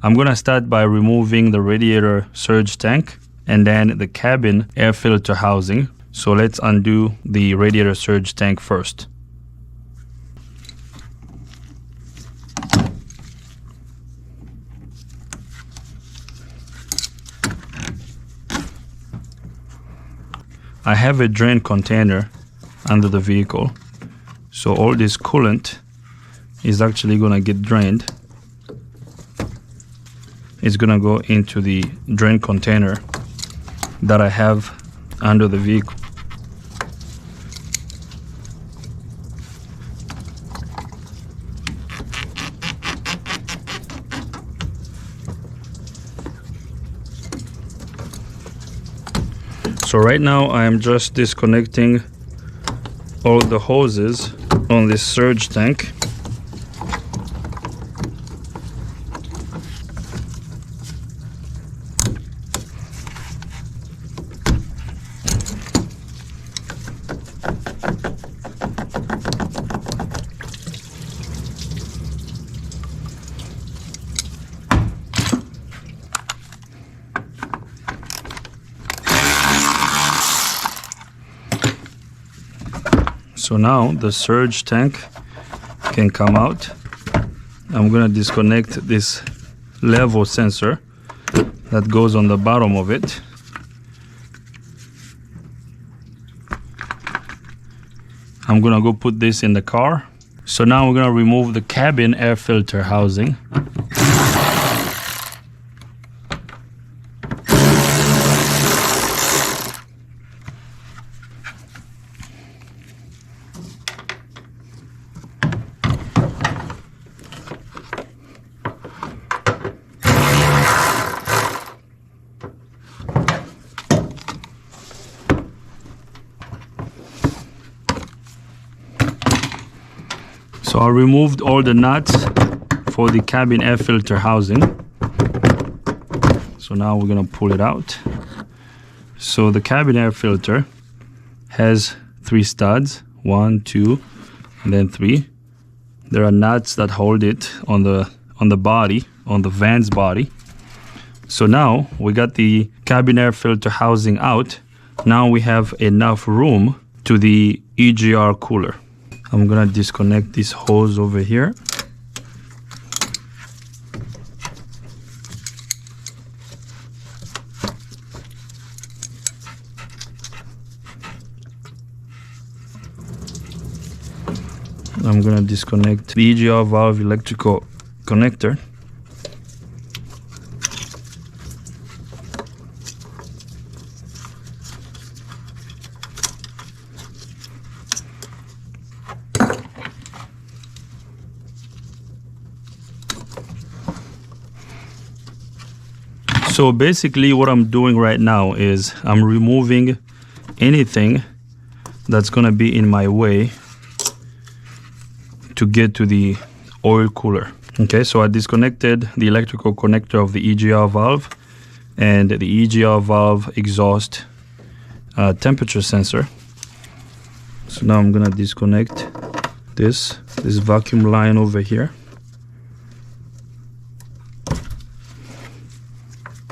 I'm gonna start by removing the radiator surge tank and then the cabin air filter housing. So let's undo the radiator surge tank first. I have a drain container under the vehicle, so all this coolant is actually gonna get drained. It's gonna go into the drain container that I have under the vehicle. So right now I am just disconnecting all the hoses on this surge tank. So now the surge tank can come out. I'm gonna disconnect this level sensor that goes on the bottom of it. I'm gonna go put this in the car. So now we're gonna remove the cabin air filter housing. So I removed all the nuts for the cabin air filter housing. So now we're gonna pull it out. So the cabin air filter has 3 studs, 1, 2, and then 3. There are nuts that hold it on the body, on the van's body. So now we got the cabin air filter housing out. Now we have enough room to the EGR cooler. I'm gonna disconnect this hose over here. I'm gonna disconnect the EGR valve electrical connector. So basically what I'm doing right now is I'm removing anything that's gonna be in my way to get to the oil cooler. Okay, so I disconnected the electrical connector of the EGR valve and the EGR valve exhaust temperature sensor. So now I'm gonna disconnect this vacuum line over here.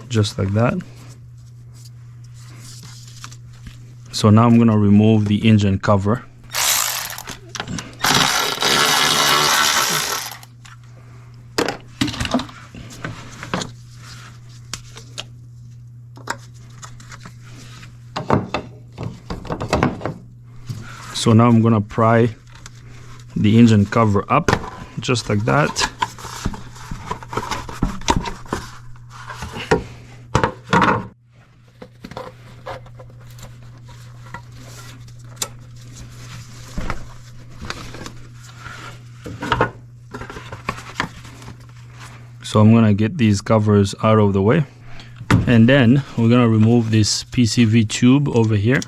Just like that. So now I'm gonna remove the engine cover. So now I'm gonna pry the engine cover up, just like that. So I'm gonna get these covers out of the way, and then we're gonna remove this PCV tube over here.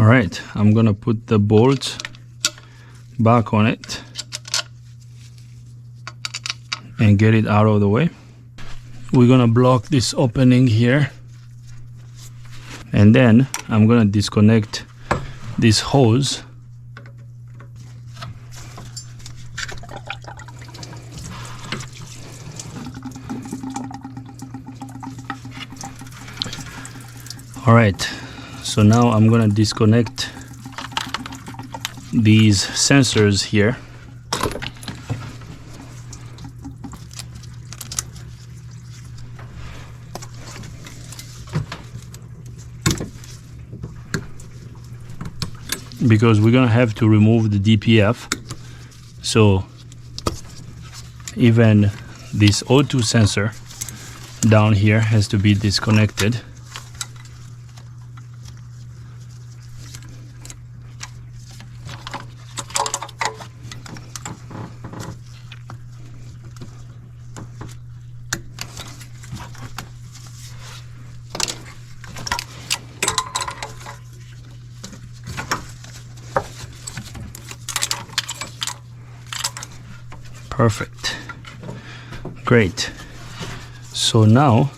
All right, I'm gonna put the bolt back on it and get it out of the way. We're gonna block this opening here, and then I'm gonna disconnect this hose. All right, so now I'm gonna disconnect these sensors here. Because we're gonna have to remove the DPF, so even this O2 sensor down here has to be disconnected. Perfect. Great. So now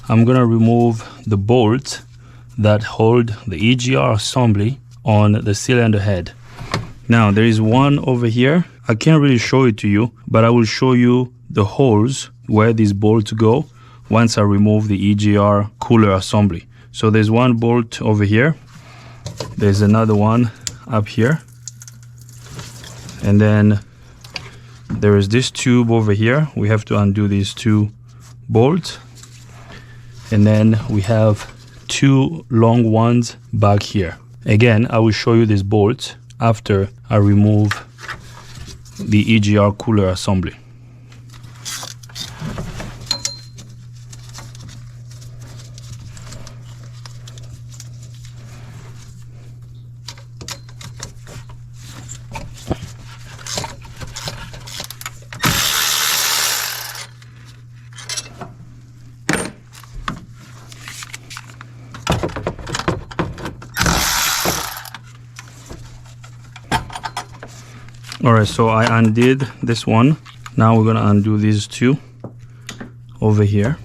I'm gonna remove the bolts that hold the EGR assembly on the cylinder head. Now there is one over here. I can't really show it to you, but I will show you the holes where these bolts go once I remove the EGR cooler assembly. So there's one bolt over here. There's another one up here. And then there is this tube over here. We have to undo these two bolts. And then we have two long ones back here. Again, I will show you these bolts after I remove the EGR cooler assembly. All right, so I undid this one. Now we're gonna undo these two over here.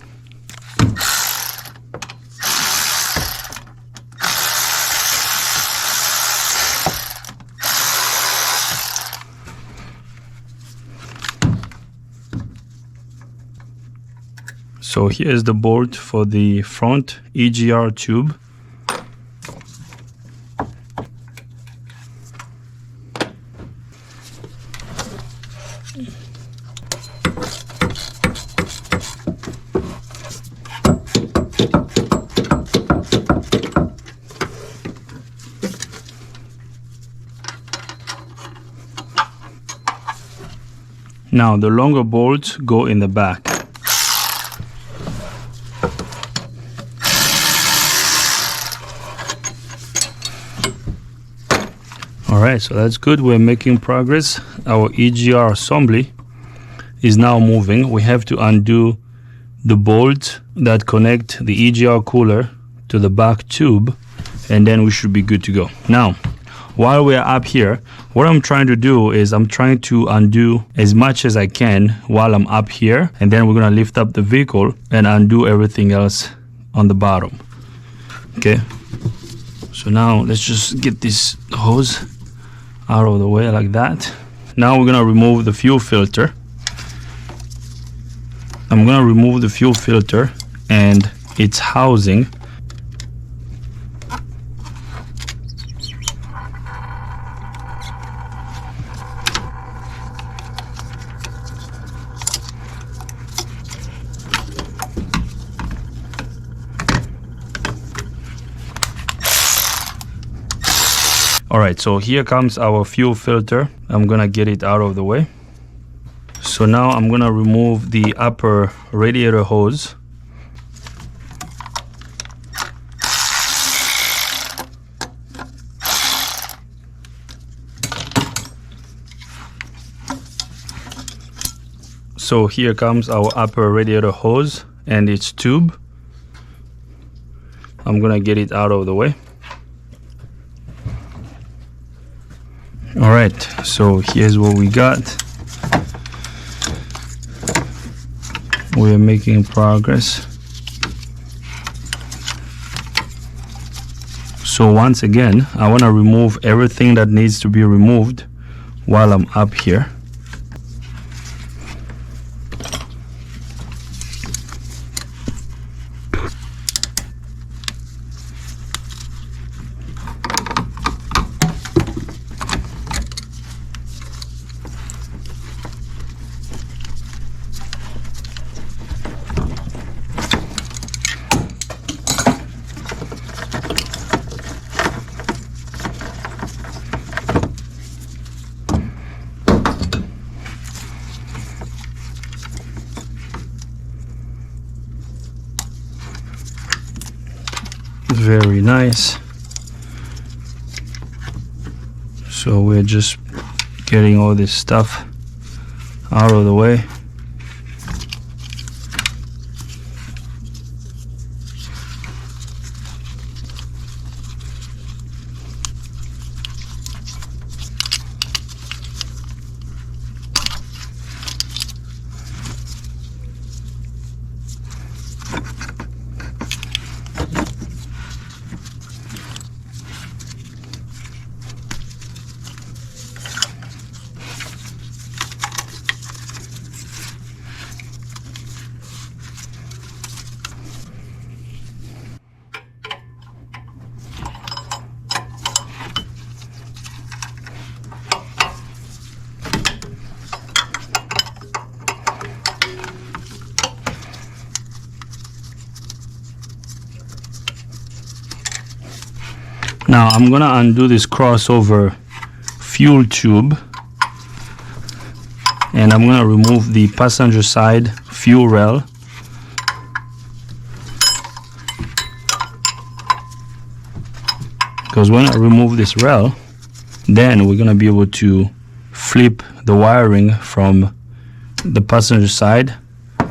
So here's the bolt for the front EGR tube. Now the longer bolts go in the back. All right, so that's good. We're making progress. Our EGR assembly is now moving. We have to undo the bolts that connect the EGR cooler to the back tube, and then we should be good to go. Now, while we're up here, what I'm trying to do is I'm trying to undo as much as I can while I'm up here, and then we're gonna lift up the vehicle and undo everything else on the bottom. Okay, so now let's just get this hose out of the way like that. Now we're gonna remove the fuel filter. I'm gonna remove the fuel filter and its housing. All right, so here comes our fuel filter. I'm gonna get it out of the way. So now I'm gonna remove the upper radiator hose. So here comes our upper radiator hose and its tube. I'm gonna get it out of the way. All right, so here's what we got. We're making progress. So once again, I want to remove everything that needs to be removed while I'm up here. Very nice. So we're just getting all this stuff out of the way. Now I'm gonna undo this crossover fuel tube, and I'm gonna remove the passenger side fuel rail. Because when I remove this rail, then we're gonna be able to flip the wiring from the passenger side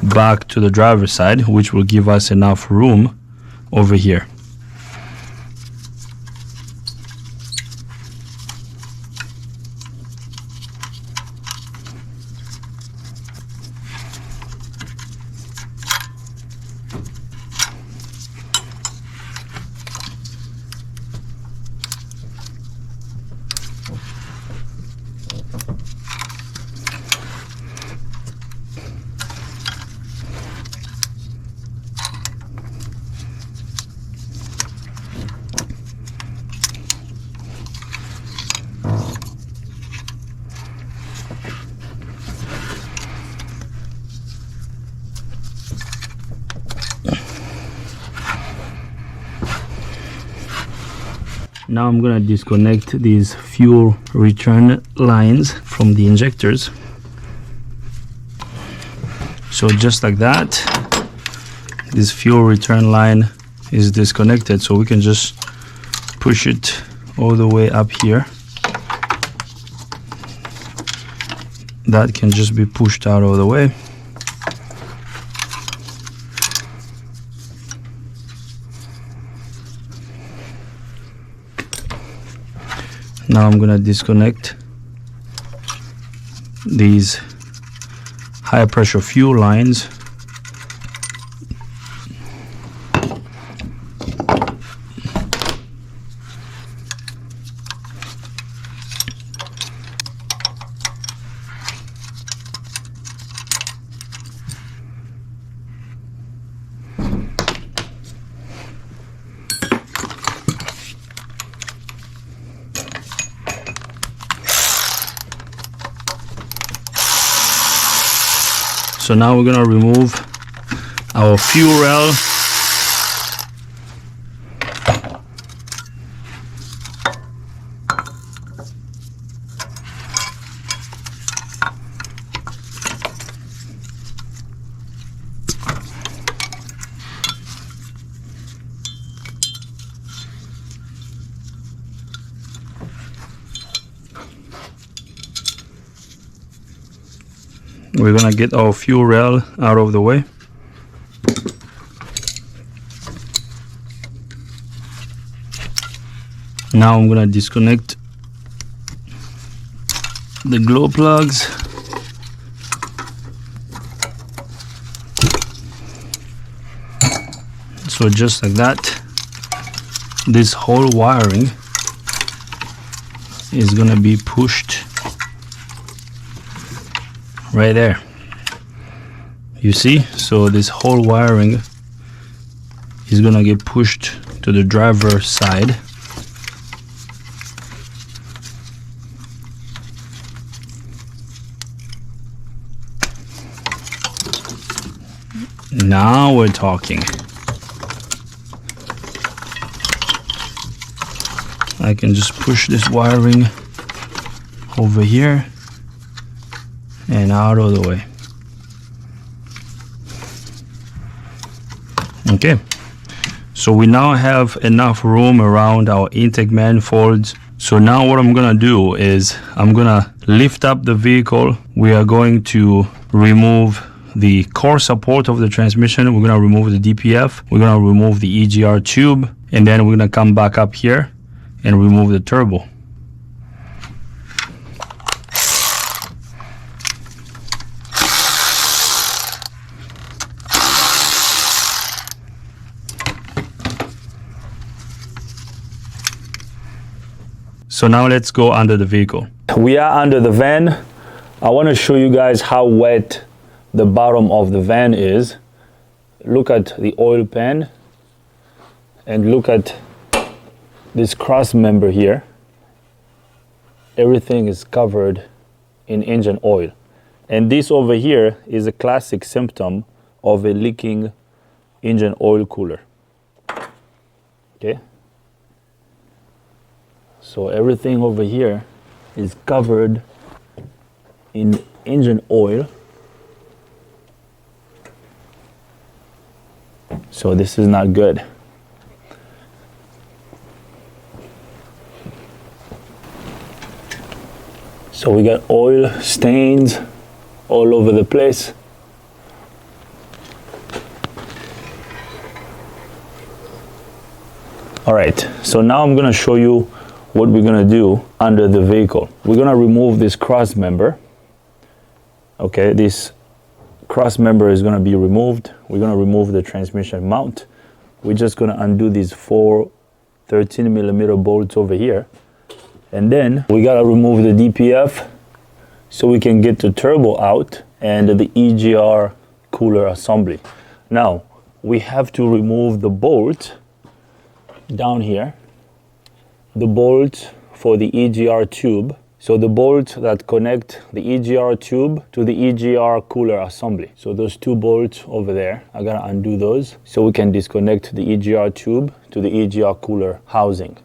back to the driver's side, which will give us enough room over here. Now I'm gonna disconnect these fuel return lines from the injectors. So just like that, this fuel return line is disconnected, so we can just push it all the way up here. That can just be pushed out of the way. Now I'm gonna disconnect these high pressure fuel lines. So now we're gonna remove our fuel rail. We're gonna get our fuel rail out of the way. Now I'm gonna disconnect the glow plugs. So just like that, this whole wiring is gonna be pushed right there. You see? So this whole wiring is gonna get pushed to the driver's side. Now we're talking. I can just push this wiring over here and out of the way. Okay, so we now have enough room around our intake manifolds. So now what I'm gonna do is I'm gonna lift up the vehicle. We are going to remove the core support of the transmission. We're gonna remove the DPF. We're gonna remove the EGR tube, and then we're gonna come back up here and remove the turbo. So now let's go under the vehicle. We are under the van. I want to show you guys how wet the bottom of the van is. Look at the oil pan and look at this cross member here. Everything is covered in engine oil. And this over here is a classic symptom of a leaking engine oil cooler. Okay? So everything over here is covered in engine oil. So this is not good. So we got oil stains all over the place. All right, so now I'm gonna show you what we're gonna do under the vehicle. We're gonna remove this cross member. Okay, this cross member is gonna be removed. We're gonna remove the transmission mount. We're just gonna undo these 4 13mm bolts over here. And then we gotta remove the DPF so we can get the turbo out and the EGR cooler assembly. Now, we have to remove the bolt down here, the bolt for the EGR tube. So the bolt that connect the EGR tube to the EGR cooler assembly. So those 2 bolts over there, I gotta undo those so we can disconnect the EGR tube to the EGR cooler housing.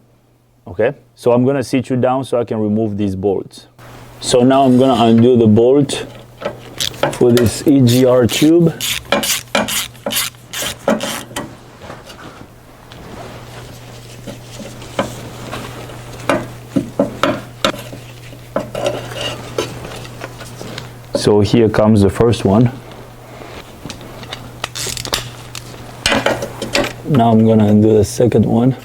Okay, so I'm gonna sit you down so I can remove these bolts. So now I'm gonna undo the bolt for this EGR tube. So here comes the first one. Now I'm gonna undo the second one.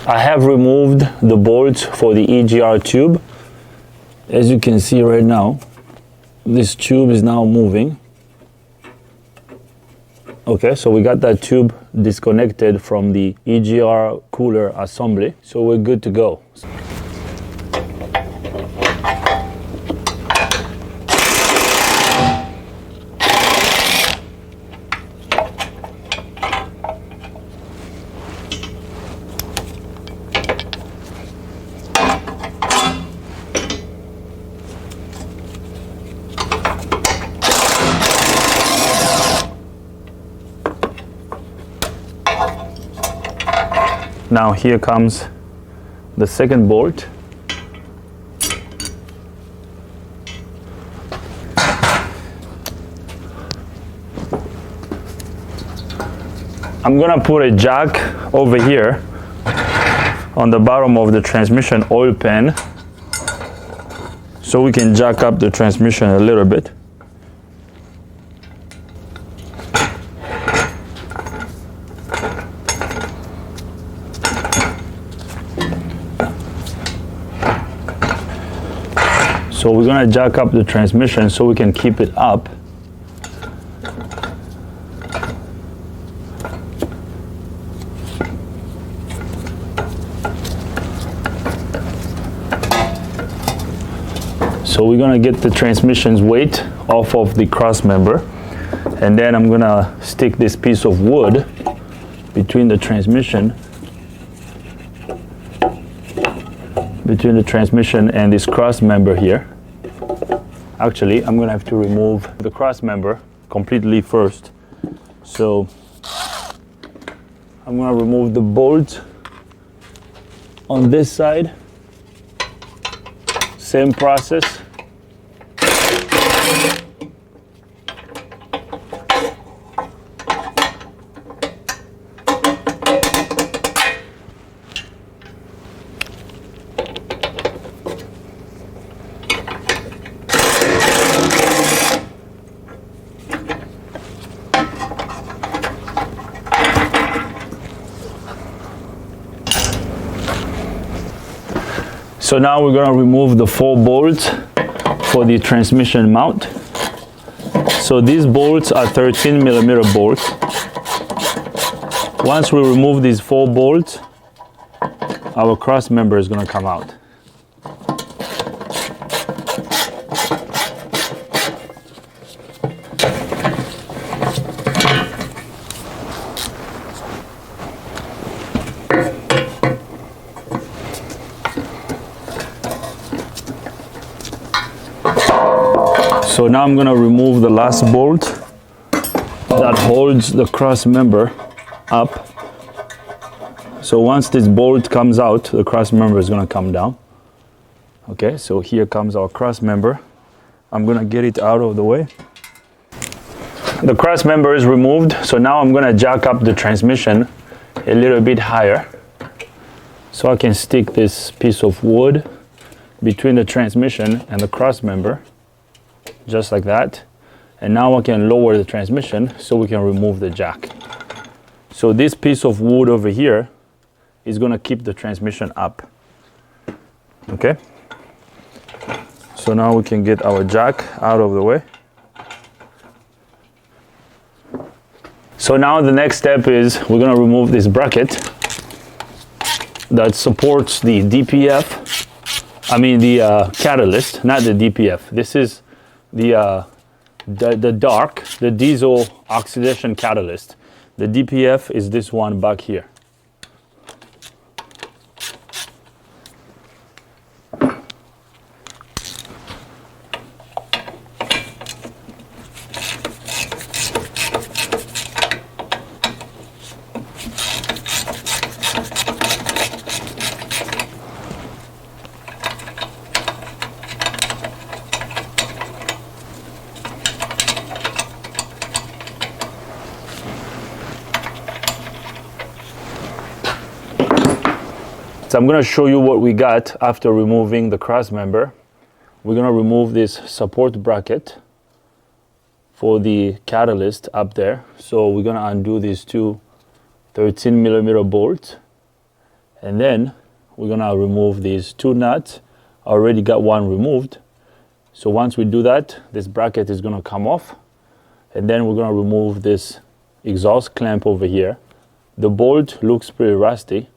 I have removed the bolts for the EGR tube. As you can see right now, this tube is now moving. Okay, so we got that tube disconnected from the EGR cooler assembly, so we're good to go. Now here comes the second bolt. I'm gonna put a jack over here on the bottom of the transmission oil pan. so we can jack up the transmission a little bit. So we're gonna jack up the transmission so we can keep it up. So we're gonna get the transmission's weight off of the cross member, and then I'm gonna stick this piece of wood between the transmission and this cross member here. Actually, I'm gonna have to remove the cross member completely first. So I'm gonna remove the bolt on this side. Same process. So now we're gonna remove the 4 bolts for the transmission mount. So these bolts are 13mm bolts. Once we remove these 4 bolts, our cross member is gonna come out. So now I'm gonna remove the last bolt that holds the cross member up. So once this bolt comes out, the cross member is gonna come down. Okay, so here comes our cross member. I'm gonna get it out of the way. The cross member is removed, so now I'm gonna jack up the transmission a little bit higher. So I can stick this piece of wood between the transmission and the cross member, just like that. And now I can lower the transmission so we can remove the jack. So this piece of wood over here is gonna keep the transmission up. Okay? So now we can get our jack out of the way. So now the next step is we're gonna remove this bracket that supports the DPF. I mean the catalyst, not the DPF. This is the diesel oxidation catalyst. The DPF is this one back here. So I'm going to show you what we got after removing the cross member. We're going to remove this support bracket for the catalyst up there. So we're going to undo these 2 13mm bolts, and then we're going to remove these 2 nuts. I already got one removed. So once we do that, this bracket is going to come off, and then we're going to remove this exhaust clamp over here. The bolt looks pretty rusty.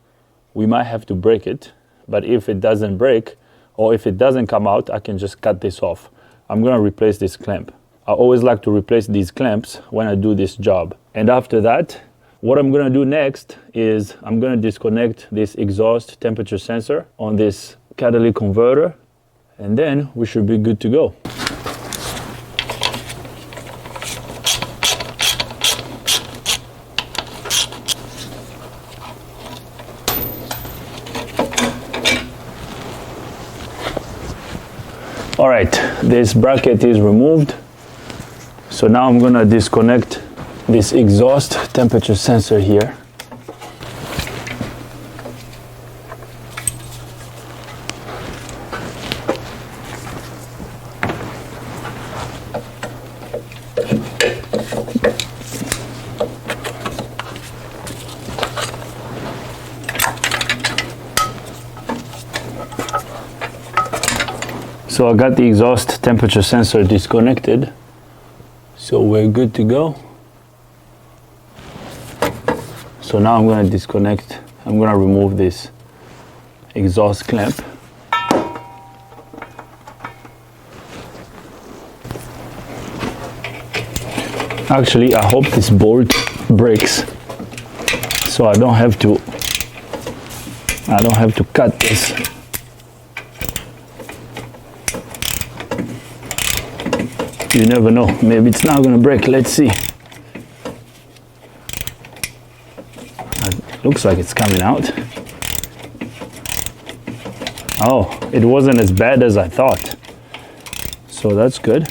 We might have to break it, but if it doesn't break or if it doesn't come out, I can just cut this off. I'm gonna replace this clamp. I always like to replace these clamps when I do this job. And after that, what I'm gonna do next is I'm gonna disconnect this exhaust temperature sensor on this catalytic converter, and then we should be good to go. All right, this bracket is removed. So now I'm gonna disconnect this exhaust temperature sensor here. So I got the exhaust temperature sensor disconnected, so we're good to go. So now I'm going to disconnect, I'm going to remove this exhaust clamp. Actually, I hope this bolt breaks, so I don't have to cut this. You never know, maybe it's not gonna break. Let's see. It looks like it's coming out. Oh, it wasn't as bad as I thought, so that's good.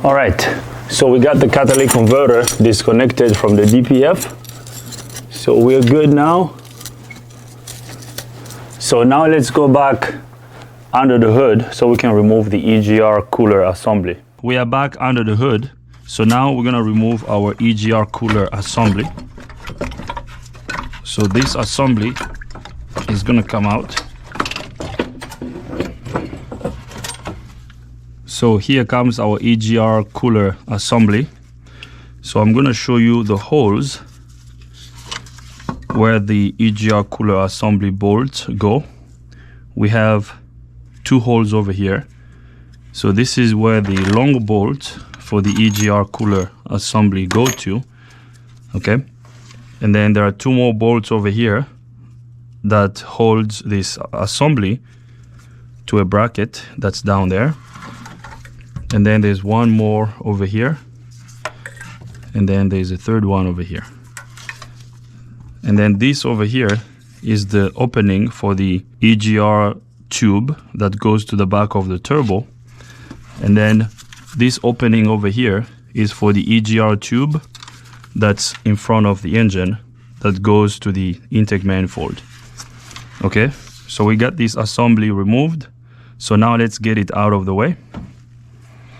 All right, so we got the catalytic converter disconnected from the DPF. So we're good now. So now let's go back under the hood so we can remove the EGR cooler assembly. We are back under the hood. So now we're gonna remove our EGR cooler assembly. So this assembly is gonna come out. So here comes our EGR cooler assembly. So I'm going to show you the holes where the EGR cooler assembly bolts go. We have two holes over here. So this is where the long bolts for the EGR cooler assembly go to. Okay. And then there are two more bolts over here that holds this assembly to a bracket that's down there. And then there's one more over here. And then there's a third one over here. And then this over here is the opening for the EGR tube that goes to the back of the turbo. And then this opening over here is for the EGR tube that's in front of the engine that goes to the intake manifold. Okay, so we got this assembly removed. So now let's get it out of the way.